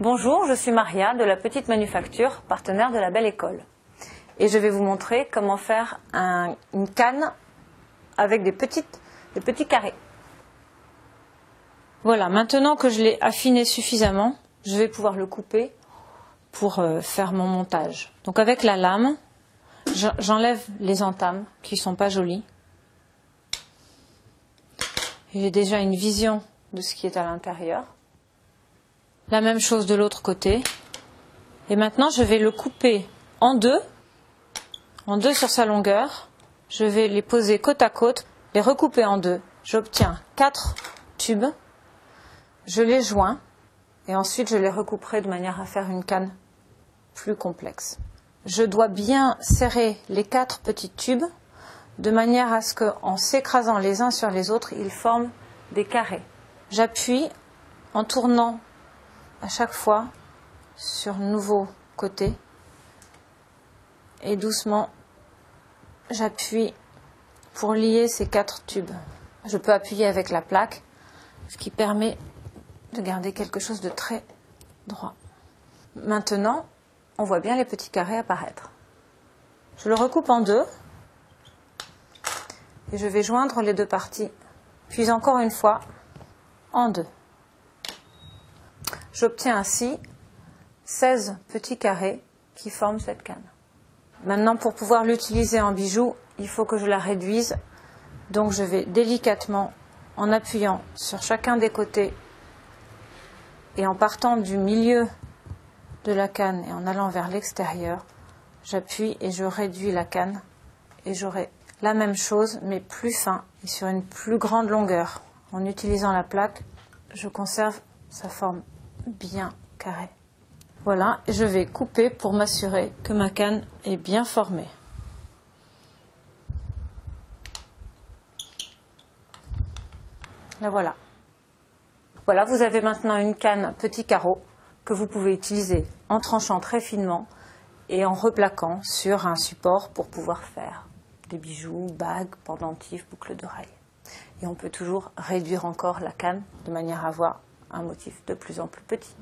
Bonjour, je suis Maria de la Petite Manufacture, partenaire de la Belle École. Et je vais vous montrer comment faire une canne avec des petits carrés. Voilà, maintenant que je l'ai affiné suffisamment, je vais pouvoir le couper pour faire mon montage. Donc avec la lame, j'enlève les entames qui ne sont pas jolies. J'ai déjà une vision de ce qui est à l'intérieur. La même chose de l'autre côté. Et maintenant, je vais le couper en deux sur sa longueur. Je vais les poser côte à côte, les recouper en deux. J'obtiens 4 tubes. Je les joins et ensuite je les recouperai de manière à faire une canne plus complexe. Je dois bien serrer les 4 petits tubes de manière à ce qu'en s'écrasant les uns sur les autres, ils forment des carrés. J'appuie en tournant à chaque fois sur le nouveau côté et doucement j'appuie pour lier ces 4 tubes. Je peux appuyer avec la plaque, ce qui permet de garder quelque chose de très droit. Maintenant, on voit bien les petits carrés apparaître. Je le recoupe en deux et je vais joindre les deux parties, puis encore une fois en deux. J'obtiens ainsi 16 petits carrés qui forment cette canne. Maintenant, pour pouvoir l'utiliser en bijou, il faut que je la réduise. Donc je vais délicatement, en appuyant sur chacun des côtés et en partant du milieu de la canne et en allant vers l'extérieur, j'appuie et je réduis la canne et j'aurai la même chose mais plus fin et sur une plus grande longueur. En utilisant la plaque, je conserve sa forme bien carrée. Voilà, je vais couper pour m'assurer que ma canne est bien formée. La voilà. Voilà, vous avez maintenant une canne petit carreau que vous pouvez utiliser en tranchant très finement et en replaquant sur un support pour pouvoir faire des bijoux, bagues, pendentifs, boucles d'oreilles. Et on peut toujours réduire encore la canne de manière à avoir un motif de plus en plus petit.